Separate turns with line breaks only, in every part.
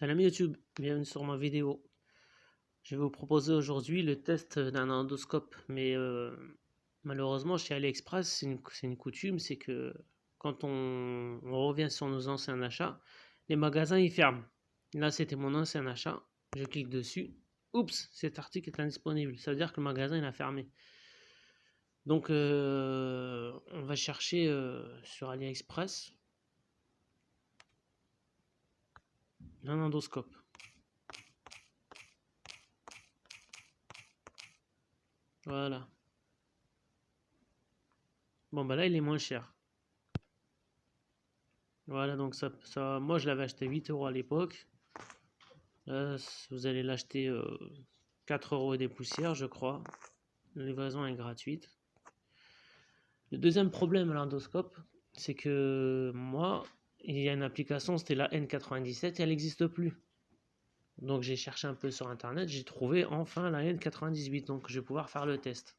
Salam YouTube, bienvenue sur ma vidéo. Je vais vous proposer aujourd'hui le test d'un endoscope, mais malheureusement chez AliExpress, c'est une coutume, c'est que quand on revient sur nos anciens achats, les magasins ils ferment. Là c'était mon ancien achat, je clique dessus, oups, cet article est indisponible, ça veut dire que le magasin il a fermé. Donc on va chercher sur AliExpress un endoscope. Voilà. Bon bah là il est moins cher. Voilà, donc moi je l'avais acheté 8 € à l'époque. Là, vous allez l'acheter 4 € et des poussières, je crois. La livraison est gratuite. Le deuxième problème à l'endoscope, c'est que moi, il y a une application, c'était la N97, et elle n'existe plus. Donc j'ai cherché un peu sur internet, j'ai trouvé enfin la N98, donc je vais pouvoir faire le test.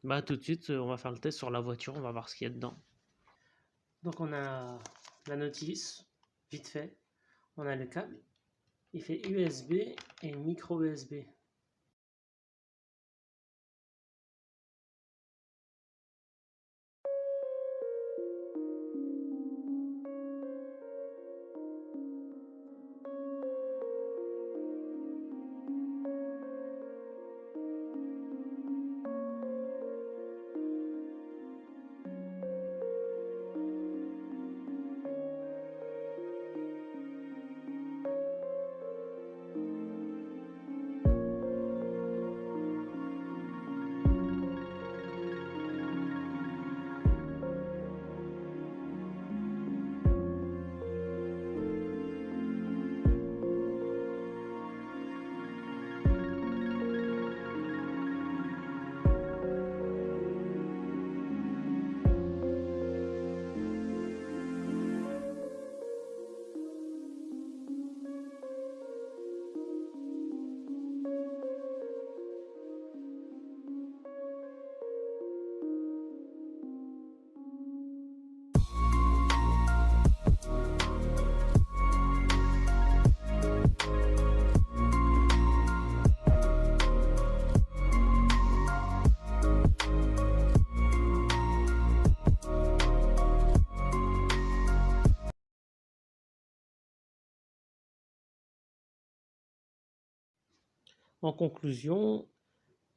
Bah tout de suite, on va faire le test sur la voiture, on va voir ce qu'il y a dedans. Donc on a la notice, vite fait. On a le câble. Il fait USB et micro USB. En conclusion,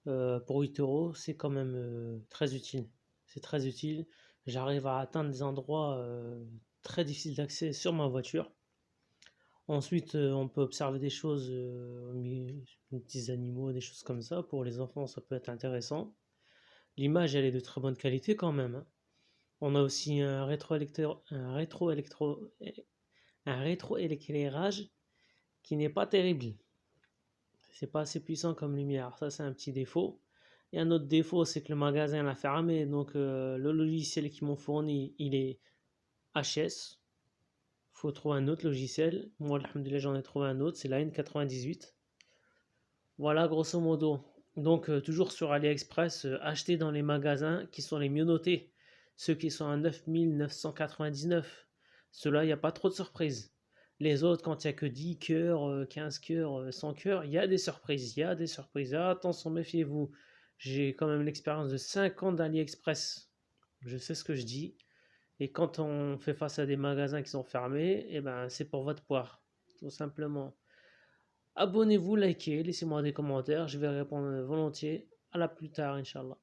pour 8 €, c'est quand même très utile. C'est très utile. J'arrive à atteindre des endroits très difficiles d'accès sur ma voiture. Ensuite, on peut observer des choses, des petits animaux, des choses comme ça. Pour les enfants, ça peut être intéressant. L'image, elle est de très bonne qualité quand même, hein. On a aussi un rétroéclairage qui n'est pas terrible. C'est pas assez puissant comme lumière. Ça, c'est un petit défaut. Et un autre défaut, c'est que le magasin l'a fermé. Donc, le logiciel qu'ils m'ont fourni, il est HS. Faut trouver un autre logiciel. Moi, alhamdoulilah, j'en ai trouvé un autre. C'est la N98. Voilà, grosso modo. Donc, toujours sur AliExpress, acheter dans les magasins qui sont les mieux notés. Ceux qui sont à 9 999. Ceux-là, il n'y a pas trop de surprises. Les autres, quand il n'y a que 10 cœurs, 15 cœurs, 100 cœurs, il y a des surprises. Il y a des surprises. Ah, attention, méfiez-vous. J'ai quand même l'expérience de 5 ans d'AliExpress. Je sais ce que je dis. Et quand on fait face à des magasins qui sont fermés, eh ben, c'est pour votre poire. Tout simplement. Abonnez-vous, likez, laissez-moi des commentaires. Je vais répondre volontiers. À la plus tard, Inch'Allah.